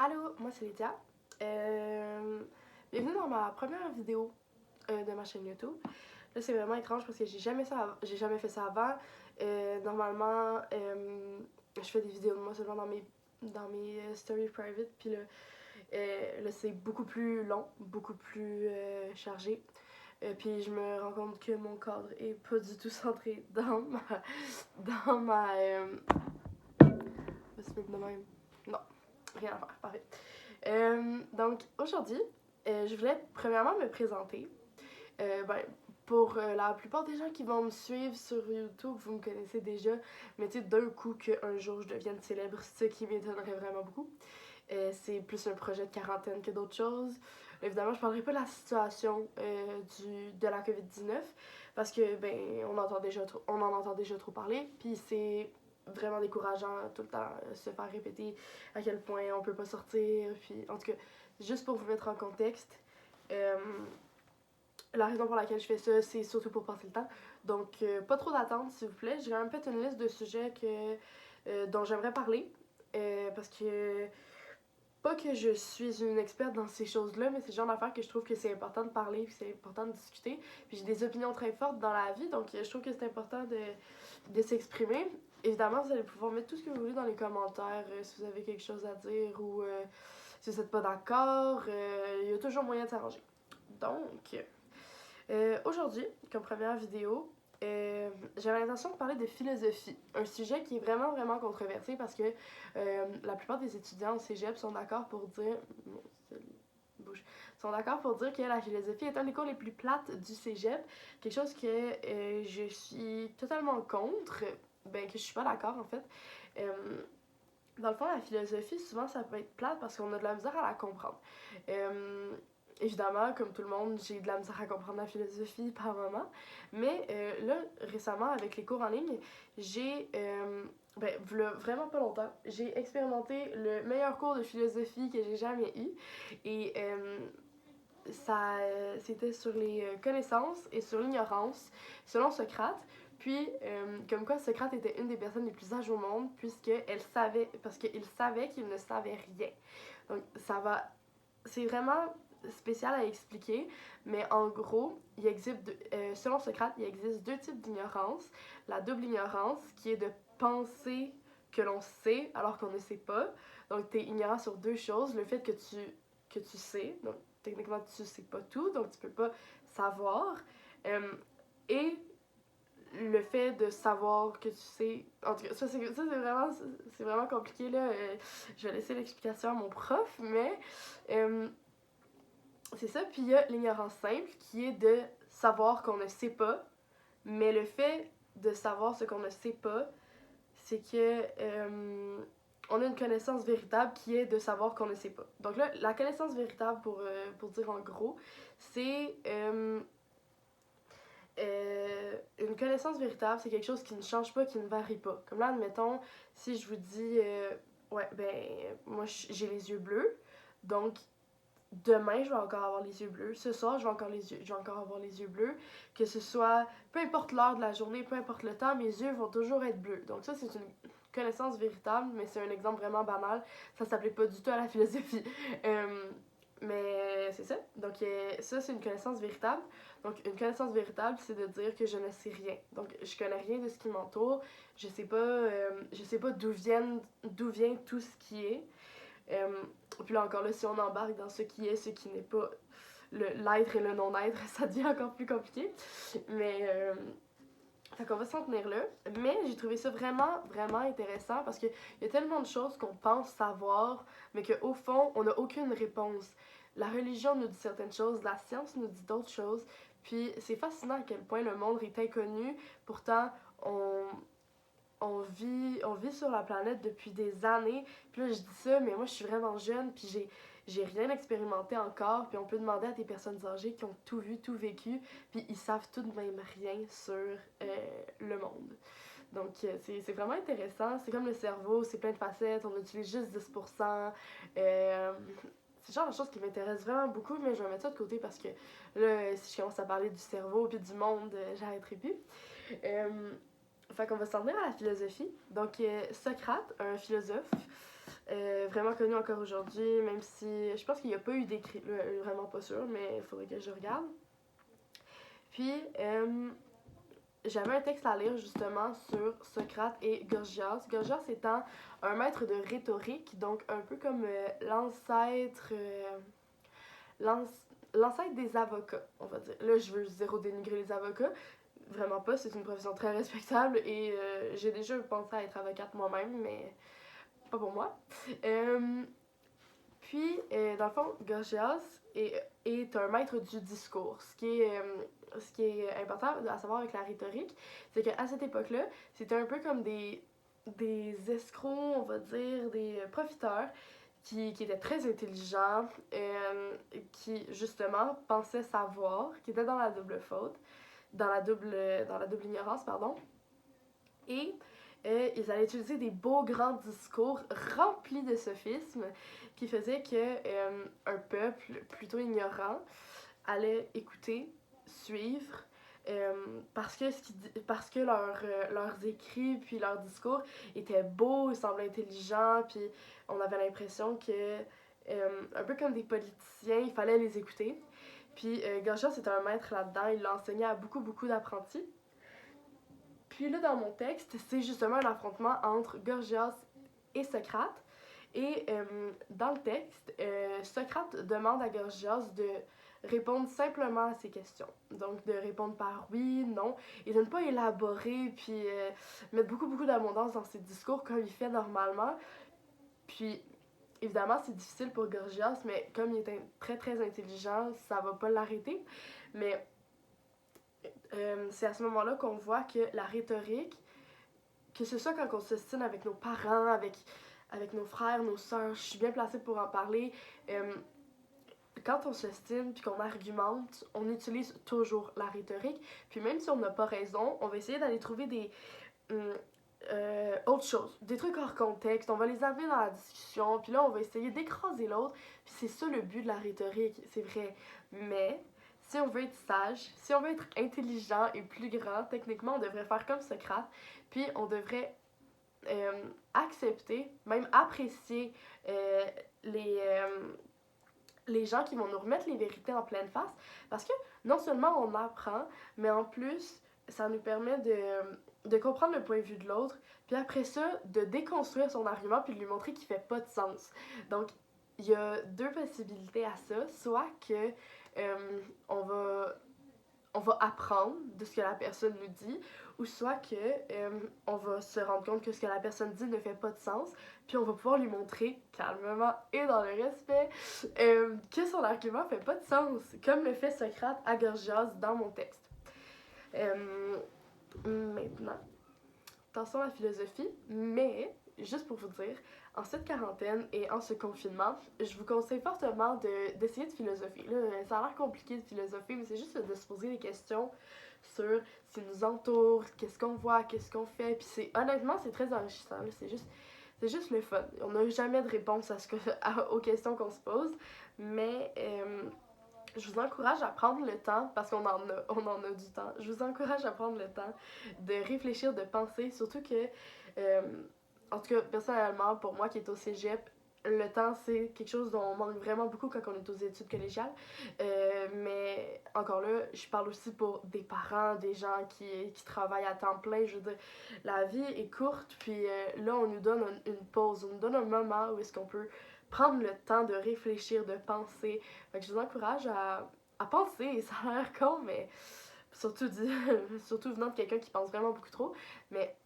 Allô, moi c'est Lydia. Bienvenue dans ma première vidéo de ma chaîne YouTube. Là c'est vraiment étrange parce que j'ai jamais fait ça avant. Normalement, je fais des vidéos de moi seulement dans mes stories private. Puis là c'est beaucoup plus long, beaucoup plus chargé. Puis je me rends compte que mon cadre est pas du tout centré dans ma. Je vais se mettre de même. Non, rien à faire, parfait. Donc aujourd'hui, je voulais premièrement me présenter. Pour la plupart des gens qui vont me suivre sur YouTube, vous me connaissez déjà, mais tu sais, d'un coup qu'un jour je devienne célèbre, ce qui m'étonnerait vraiment beaucoup. C'est plus un projet de quarantaine que d'autres choses. Évidemment, je parlerai pas de la situation de la COVID-19 parce que ben on en entend déjà trop parler, puis c'est vraiment décourageant tout le temps se faire répéter à quel point on peut pas sortir, puis en tout cas, juste pour vous mettre en contexte, la raison pour laquelle je fais ça, c'est surtout pour passer le temps. Donc, pas trop d'attente, s'il vous plaît. J'ai quand même fait une liste de sujets dont j'aimerais parler. Parce que, pas que je suis une experte dans ces choses-là, mais c'est le genre d'affaires que je trouve que c'est important de parler, puis c'est important de discuter. Puis j'ai des opinions très fortes dans la vie, donc je trouve que c'est important de s'exprimer. Évidemment, vous allez pouvoir mettre tout ce que vous voulez dans les commentaires si vous avez quelque chose à dire ou si vous n'êtes pas d'accord. Il y a toujours moyen de s'arranger. Donc, aujourd'hui, comme première vidéo, j'avais l'intention de parler de philosophie, un sujet qui est vraiment, vraiment controversé parce que la plupart des étudiants au cégep sont d'accord pour dire... bouge, sont d'accord pour dire que la philosophie est un des cours les plus plates du cégep, quelque chose que je suis totalement contre, ben que je suis pas d'accord en fait. Euh, Dans le fond, la philosophie, souvent, ça peut être plate parce qu'on a de la misère à la comprendre. Évidemment, comme tout le monde, j'ai de la misère à comprendre la philosophie par moment. Mais là, récemment, avec les cours en ligne, j'ai, vraiment pas longtemps, j'ai expérimenté le meilleur cours de philosophie que j'ai jamais eu. Et c'était sur les connaissances et sur l'ignorance, selon Socrate. Puis, comme quoi Socrate était une des personnes les plus sages au monde, parce qu'il savait qu'il ne savait rien. Donc, c'est vraiment spécial à expliquer, mais en gros, selon Socrate, il existe deux types d'ignorance. La double ignorance, qui est de penser que l'on sait alors qu'on ne sait pas. Donc, tu es ignorant sur deux choses. Le fait que tu sais, donc techniquement, tu sais pas tout, donc tu peux pas savoir. Et le fait de savoir que tu sais. En tout cas, c'est vraiment compliqué, là. Je vais laisser l'explication à mon prof, mais c'est ça. Puis il y a l'ignorance simple qui est de savoir qu'on ne sait pas, mais le fait de savoir ce qu'on ne sait pas, c'est que on a une connaissance véritable qui est de savoir qu'on ne sait pas. Donc là, la connaissance véritable, pour dire en gros, c'est une connaissance véritable, c'est quelque chose qui ne change pas, qui ne varie pas. Comme là, admettons, si je vous dis, ouais, ben, moi j'ai les yeux bleus, donc demain je vais encore avoir les yeux bleus, ce soir je vais encore avoir les yeux bleus, que ce soit, peu importe l'heure de la journée, peu importe le temps, mes yeux vont toujours être bleus. Donc ça, c'est une connaissance véritable, mais c'est un exemple vraiment banal, ça s'applique pas du tout à la philosophie. Mais c'est ça. Donc, ça, c'est une connaissance véritable. Donc, une connaissance véritable, c'est de dire que je ne sais rien. Donc, je connais rien de ce qui m'entoure. Je sais pas d'où vient tout ce qui est. Puis là, encore là, si on embarque dans ce qui est, ce qui n'est pas, l'être et le non-être, ça devient encore plus compliqué. Mais, fait qu'on va s'en tenir là. Mais j'ai trouvé ça vraiment, vraiment intéressant parce qu'il y a tellement de choses qu'on pense savoir, mais qu'au fond, on n'a aucune réponse. La religion nous dit certaines choses, la science nous dit d'autres choses. Puis c'est fascinant à quel point le monde est inconnu. Pourtant, on vit sur la planète depuis des années. Puis là, je dis ça, mais moi, je suis vraiment jeune, puis j'ai rien expérimenté encore. Puis on peut demander à des personnes âgées qui ont tout vu, tout vécu, puis ils savent tout de même rien sur le monde. Donc, c'est vraiment intéressant. C'est comme le cerveau, c'est plein de facettes, on utilise juste 10%. C'est le genre de choses qui m'intéressent vraiment beaucoup, mais je vais mettre ça de côté parce que là, si je commence à parler du cerveau puis du monde, j'arrêterai plus. Fait qu'on va s'en venir à la philosophie. Donc, Socrate, un philosophe, vraiment connu encore aujourd'hui, même si je pense qu'il n'y a pas eu d'écrit, vraiment pas sûr, mais il faudrait que je regarde. Puis, j'avais un texte à lire justement sur Socrate et Gorgias. Gorgias étant un maître de rhétorique, donc un peu comme l'ancêtre des avocats, on va dire. Là, je veux zéro dénigrer les avocats, vraiment pas, c'est une profession très respectable et j'ai déjà pensé à être avocate moi-même, mais pas pour moi. Dans le fond, Gorgias est un maître du discours. Ce qui est important à savoir avec la rhétorique, c'est qu'à cette époque-là, c'était un peu comme des escrocs, on va dire, des profiteurs qui étaient très intelligents, qui justement pensaient savoir, qui étaient dans la double faute, dans la double ignorance, pardon. Et ils allaient utiliser des beaux grands discours remplis de sophismes qui faisaient que un peuple plutôt ignorant allait écouter, suivre, parce que leurs écrits puis leurs discours étaient beaux, ils semblaient intelligents, puis on avait l'impression que, un peu comme des politiciens, il fallait les écouter. Puis Gorgias c'était un maître là-dedans, il l'enseignait à beaucoup d'apprentis. Puis là, dans mon texte, c'est justement un affrontement entre Gorgias et Socrate. Et dans le texte, Socrate demande à Gorgias de répondre simplement à ses questions. Donc de répondre par oui, non, et de ne pas élaborer puis mettre beaucoup d'abondance dans ses discours comme il fait normalement. Puis évidemment, c'est difficile pour Gorgias, mais comme il est très intelligent, ça va pas l'arrêter. Mais c'est à ce moment-là qu'on voit que la rhétorique, que ce soit quand on s'ostine avec nos parents, avec nos frères, nos sœurs, je suis bien placée pour en parler. Quand on s'ostine puis qu'on argumente, on utilise toujours la rhétorique. Puis même si on n'a pas raison, on va essayer d'aller trouver des autres choses, des trucs hors contexte. On va les amener dans la discussion. Puis là, on va essayer d'écraser l'autre. Puis c'est ça le but de la rhétorique, c'est vrai. Mais si on veut être sage, si on veut être intelligent et plus grand, techniquement, on devrait faire comme Socrate. Puis on devrait accepter, même apprécier les, les gens qui vont nous remettre les vérités en pleine face. Parce que non seulement on apprend, mais en plus, ça nous permet de comprendre le point de vue de l'autre, puis après ça, de déconstruire son argument, puis de lui montrer qu'il fait pas de sens. Donc, il y a deux possibilités à ça. Soit que on va apprendre de ce que la personne nous dit, ou soit que on va se rendre compte que ce que la personne dit ne fait pas de sens, puis on va pouvoir lui montrer calmement et dans le respect que son argument fait pas de sens, comme le fait Socrate à Gorgias dans mon texte. Maintenant, attention à la philosophie, mais juste pour vous dire, en cette quarantaine et en ce confinement, je vous conseille fortement d'essayer de philosopher. Là, ça a l'air compliqué de philosopher, mais c'est juste de se poser des questions sur ce qui nous entoure, qu'est-ce qu'on voit, qu'est-ce qu'on fait. Puis honnêtement, c'est très enrichissant. Là, c'est juste le fun. On n'a jamais de réponse aux questions qu'on se pose, mais je vous encourage à prendre le temps, parce qu'on on en a du temps, je vous encourage à prendre le temps de réfléchir, de penser, surtout que, en tout cas, personnellement, pour moi qui est au cégep, le temps, c'est quelque chose dont on manque vraiment beaucoup quand on est aux études collégiales. Mais encore là, je parle aussi pour des parents, des gens qui travaillent à temps plein. Je veux dire, la vie est courte, puis là, on nous donne une pause, on nous donne un moment où est-ce qu'on peut prendre le temps de réfléchir, de penser. Fait que je vous encourage à penser. Ça a l'air con, mais surtout, surtout venant de quelqu'un qui pense vraiment beaucoup trop. Mais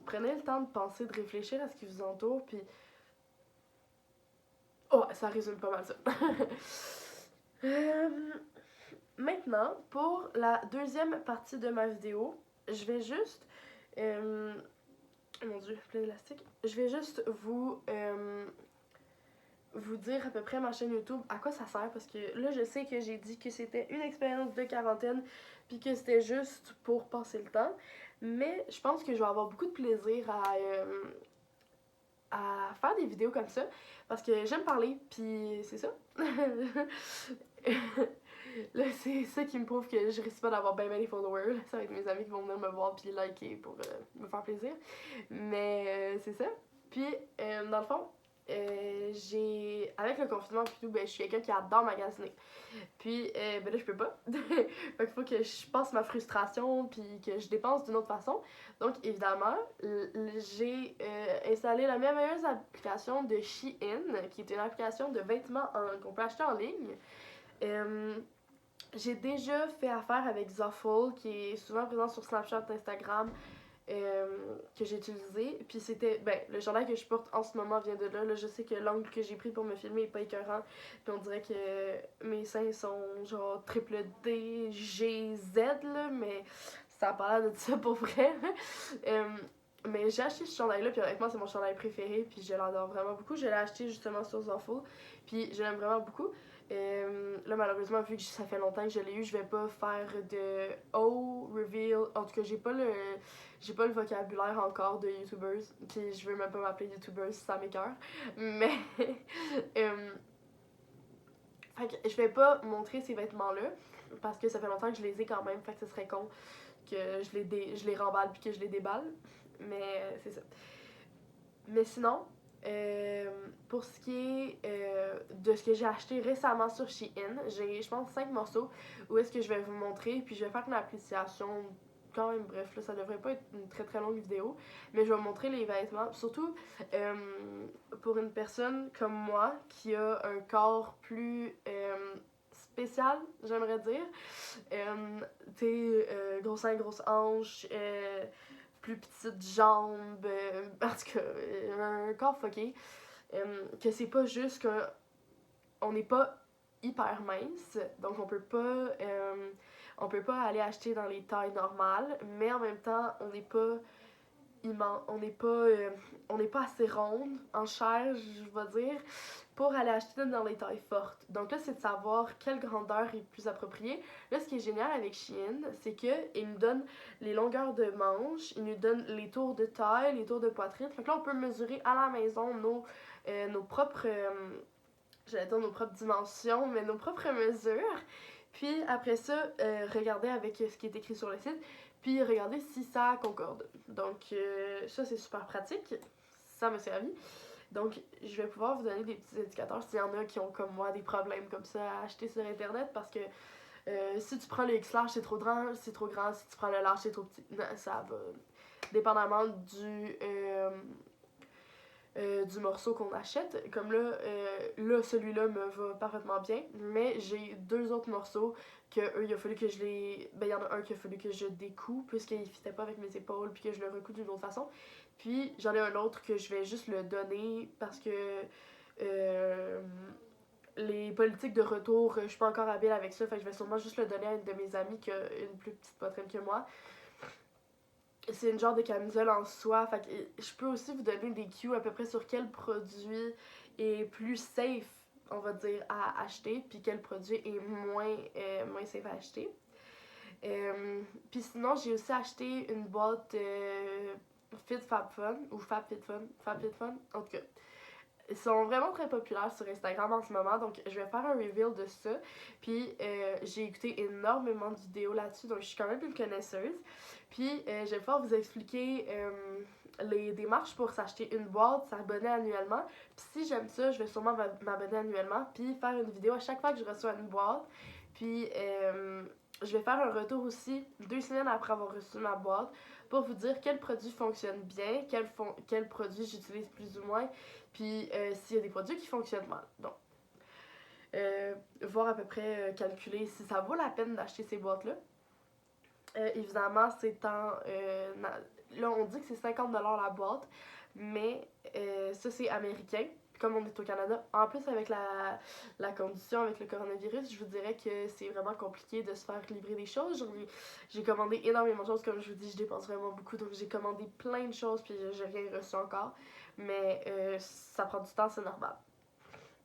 prenez le temps de penser, de réfléchir à ce qui vous entoure, puis oh, ça résume pas mal ça. Maintenant, pour la deuxième partie de ma vidéo, je vais juste... mon dieu, plein d'élastique. Je vais juste vous dire à peu près ma chaîne YouTube, à quoi ça sert, parce que là, je sais que j'ai dit que c'était une expérience de quarantaine, puis que c'était juste pour passer le temps, mais je pense que je vais avoir beaucoup de plaisir à faire des vidéos comme ça, parce que j'aime parler, puis c'est ça. Là, c'est ça qui me prouve que je risque pas d'avoir bien les followers. Ça va être mes amis qui vont venir me voir puis liker pour me faire plaisir. Mais c'est ça. Puis, dans le fond, avec le confinement puis tout, ben, je suis quelqu'un qui adore magasiner. Puis, ben là, je peux pas. Fait qu'il faut que je passe ma frustration puis que je dépense d'une autre façon. Donc, évidemment, j'ai installé la merveilleuse application de Shein, qui est une application de vêtements qu'on peut acheter en ligne. Euh, j'ai déjà fait affaire avec Zoful, qui est souvent présent sur Snapchat, Instagram, que j'ai utilisé. Puis c'était, ben, le chandail que je porte en ce moment vient de là. Là, je sais que l'angle que j'ai pris pour me filmer est pas écœurant. Puis on dirait que mes seins sont genre triple D, G, Z, là, mais ça a pas l'air de ça pour vrai. Mais j'ai acheté ce chandail-là, puis honnêtement, c'est mon chandail préféré, puis je l'adore vraiment beaucoup. Je l'ai acheté justement sur Zoful, puis je l'aime vraiment beaucoup. Là, malheureusement, vu que ça fait longtemps que je l'ai eu, je vais pas faire de haut reveal. En tout cas, j'ai pas le vocabulaire encore de YouTubers. Puis je veux même pas m'appeler YouTubers, ça m'écoeure. Mais. Fait que je vais pas montrer ces vêtements-là. Parce que ça fait longtemps que je les ai quand même. Fait que ce serait con que je les remballe puis que je les déballe. Mais c'est ça. Mais sinon, pour ce qui est de ce que j'ai acheté récemment sur Shein, j'ai, je pense, 5 morceaux où est-ce que je vais vous montrer, puis je vais faire une appréciation quand même bref, là, ça devrait pas être une très très longue vidéo, mais je vais vous montrer les vêtements, surtout pour une personne comme moi qui a un corps plus spécial, j'aimerais dire. Tu sais, gros seins, grosses hanches, plus petites jambes, en tout cas, un corps fucké. Que c'est pas juste qu'on n'est pas hyper mince, donc on peut pas aller acheter dans les tailles normales, mais en même temps, on n'est pas immense, on n'est pas assez ronde en chair, je vais dire, pour aller acheter dans les tailles fortes. Donc là, c'est de savoir quelle grandeur est plus appropriée. Là, ce qui est génial avec Shein, c'est qu'il nous donne les longueurs de manches, il nous donne les tours de taille, les tours de poitrine. Fait que là, on peut mesurer à la maison nos propres, j'allais dire nos propres dimensions, mais nos propres mesures. Puis après ça, regarder avec ce qui est écrit sur le site, puis regarder si ça concorde. Donc ça, c'est super pratique. Ça m'a servi. Donc, je vais pouvoir vous donner des petits indicateurs s'il y en a qui ont comme moi des problèmes comme ça à acheter sur internet parce que si tu prends le X large, c'est trop grand, c'est trop grand. Si tu prends le large, c'est trop petit. Non, ça va. Dépendamment du morceau qu'on achète. Comme là, celui-là me va parfaitement bien, mais j'ai 2 autres morceaux que eux, il a fallu que je les... Ben, il y en a un qu'il a fallu que je découpe puisqu'il ne fitait pas avec mes épaules puis que je le recoue d'une autre façon. Puis j'en ai un autre que je vais juste le donner parce que euh, les politiques de retour, je suis pas encore habile avec ça, fait que je vais sûrement juste le donner à une de mes amies qui a une plus petite poitrine que moi. C'est une genre de camisole en soie, fait que je peux aussi vous donner des cues à peu près sur quel produit est plus safe, on va dire, à acheter, puis quel produit est moins safe à acheter. Puis sinon, j'ai aussi acheté une boîte Fit Fab Fun, ou Fab Fit Fun, en tout cas. Ils sont vraiment très populaires sur Instagram en ce moment, donc je vais faire un reveal de ça. Puis j'ai écouté énormément de vidéos là-dessus, donc je suis quand même une connaisseuse. Puis je vais pouvoir vous expliquer les démarches pour s'acheter une boîte, s'abonner annuellement. Puis si j'aime ça, je vais sûrement m'abonner annuellement, puis faire une vidéo à chaque fois que je reçois une boîte. Puis je vais faire un retour aussi 2 semaines après avoir reçu ma boîte pour vous dire quel produit fonctionne bien, quel produit j'utilise plus ou moins, puis s'il y a des produits qui fonctionnent mal. Donc, voir à peu près calculer si ça vaut la peine d'acheter ces boîtes-là. Évidemment, c'est en... là, on dit que c'est 50$ la boîte, mais ça, c'est américain. Comme on est au Canada, en plus avec la condition avec le coronavirus, je vous dirais que c'est vraiment compliqué de se faire livrer des choses. J'ai commandé énormément de choses, comme je vous dis, je dépense vraiment beaucoup, donc j'ai commandé plein de choses, puis j'ai rien reçu encore. Mais ça prend du temps, c'est normal.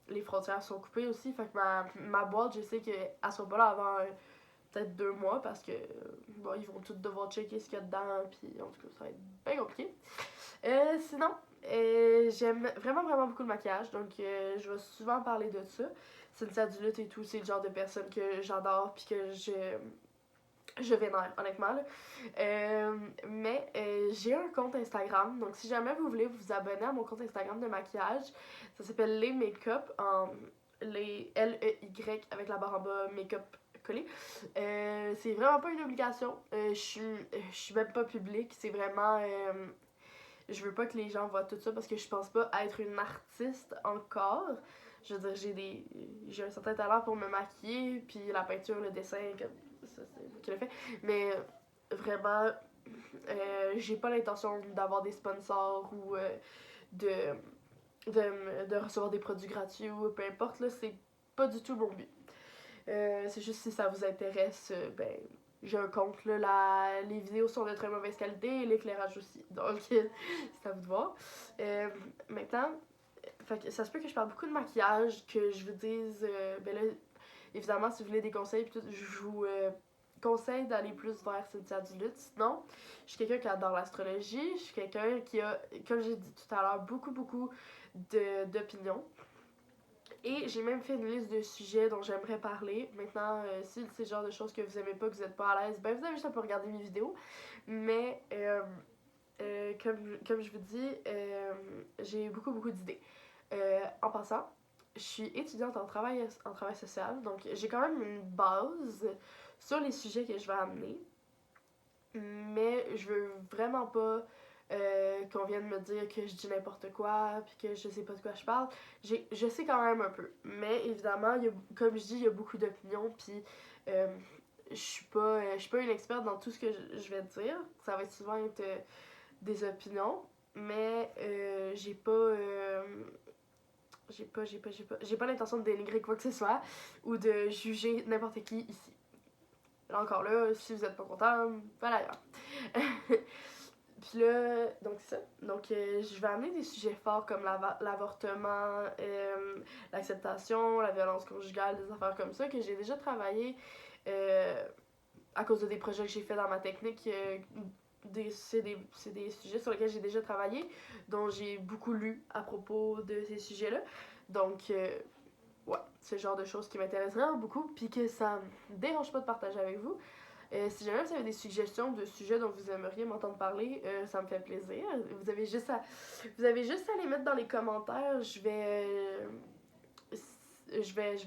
Les frontières sont coupées aussi, fait que ma boîte, je sais qu'elle sera pas là avant peut-être 2 mois, parce que bon, ils vont tous devoir checker ce qu'il y a dedans, puis en tout cas, ça va être bien compliqué. Sinon, j'aime vraiment vraiment beaucoup le maquillage, donc je vais souvent parler de ça. Cynthia Duluth et tout, c'est le genre de personne que j'adore puis que Je vénère, honnêtement. Là. Mais j'ai un compte Instagram, donc si jamais vous voulez vous abonner à mon compte Instagram de maquillage, ça s'appelle Les Makeup, les L-E-Y avec la barre en bas, Makeup collé. C'est vraiment pas une obligation. Je suis même pas publique, c'est vraiment. Je veux pas que les gens voient tout ça parce que je pense pas être une artiste encore. Je veux dire, j'ai un certain talent pour me maquiller, puis la peinture, le dessin, comme ça, c'est moi qui le fait. Mais vraiment, j'ai pas l'intention d'avoir des sponsors ou de, de recevoir des produits gratuits ou peu importe, là, c'est pas du tout mon but. C'est juste si ça vous intéresse, ben, j'ai un compte, là, les vidéos sont de très mauvaise qualité et l'éclairage aussi. Donc, c'est à vous de voir. Maintenant, fait que ça se peut que je parle beaucoup de maquillage, que je vous dise, ben là, évidemment, si vous voulez des conseils, tout, je vous conseille d'aller plus vers Cynthia Duluth. Sinon, je suis quelqu'un qui adore l'astrologie, je suis quelqu'un qui a, comme j'ai dit tout à l'heure, beaucoup d'opinions. Et j'ai même fait une liste de sujets dont j'aimerais parler. Maintenant, si c'est le genre de choses que vous aimez pas, que vous êtes pas à l'aise, ben vous avez juste à peu regarder mes vidéos. Mais comme je vous dis, j'ai beaucoup d'idées. En passant, je suis étudiante en travail social, donc j'ai quand même une base sur les sujets que je vais amener. Mais je veux vraiment pas qu'on vienne me dire que je dis n'importe quoi, puis que je sais pas de quoi je parle. Je sais quand même un peu. Mais évidemment, comme je dis, il y a beaucoup d'opinions, puis je suis pas une experte dans tout ce que je vais dire. Ça va souvent être des opinions, mais j'ai pas l'intention de dénigrer quoi que ce soit ou de juger n'importe qui ici. Là encore là, si vous êtes pas content, voilà ailleurs. Puis là, donc c'est ça. Donc je vais amener des sujets forts comme l'avortement, l'acceptation, la violence conjugale, des affaires comme ça que j'ai déjà travaillé à cause de des projets que j'ai fait dans ma technique. C'est des sujets sur lesquels j'ai déjà travaillé, dont j'ai beaucoup lu à propos de ces sujets-là. Donc, ouais, c'est le genre de choses qui m'intéressent vraiment beaucoup, puis que ça me dérange pas de partager avec vous. Si jamais vous avez des suggestions de sujets dont vous aimeriez m'entendre parler, ça me fait plaisir. Vous avez juste à les mettre dans les commentaires. Je vais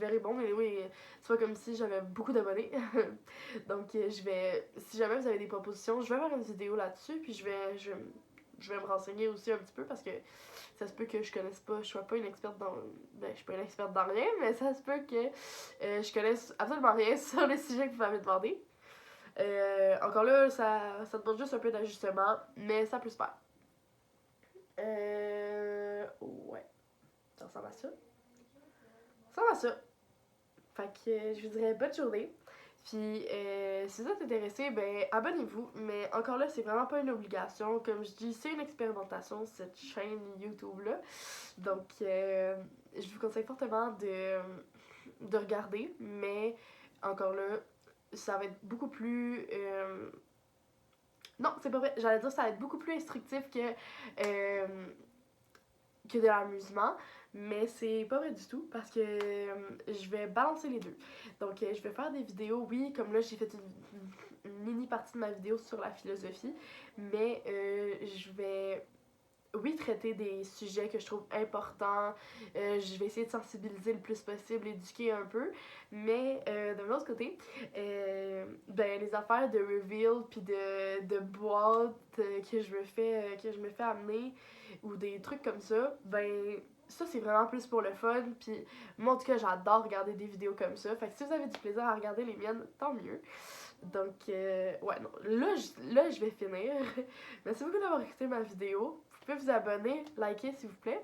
répondre, mais oui, c'est pas comme si j'avais beaucoup d'abonnés. Donc, si jamais vous avez des propositions, je vais faire une vidéo là-dessus, puis je vais me renseigner aussi un petit peu parce que ça se peut que je connaisse pas, je sois pas une experte dans. Ben, je suis pas une experte dans rien, mais ça se peut que je connaisse absolument rien sur le sujet que vous m'avez demandé. Encore là, ça demande juste un peu d'ajustement, mais ça peut se faire. Ouais. Ça ressemble à ça. Ça ressemble à ça. Fait que je vous dirais bonne journée. Puis si vous êtes intéressé, ben abonnez-vous. Mais encore là, c'est vraiment pas une obligation. Comme je dis, c'est une expérimentation, cette chaîne YouTube-là. Donc je vous conseille fortement de regarder. Mais encore là, ça va être beaucoup plus. Non, c'est pas vrai. J'allais dire ça va être beaucoup plus instructif que de l'amusement, mais c'est pas vrai du tout parce que je vais balancer les deux. Donc, je vais faire des vidéos, oui, comme là, j'ai fait une mini partie de ma vidéo sur la philosophie, mais je vais, oui, traiter des sujets que je trouve importants. Je vais essayer de sensibiliser le plus possible, éduquer un peu, mais de l'autre côté, ben, les affaires de reveal puis de boîte que je me fais amener ou des trucs comme ça, ben ça c'est vraiment plus pour le fun, puis moi en tout cas j'adore regarder des vidéos comme ça, fait que si vous avez du plaisir à regarder les miennes, tant mieux. Donc ouais, non, là je vais finir. Merci beaucoup d'avoir écouté ma vidéo, vous pouvez vous abonner, liker s'il vous plaît.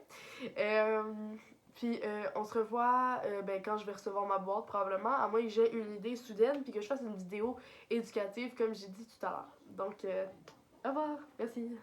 Puis on se revoit ben, quand je vais recevoir ma boîte probablement, à moins que j'ai une idée soudaine puis que je fasse une vidéo éducative comme j'ai dit tout à l'heure. Donc au revoir, merci.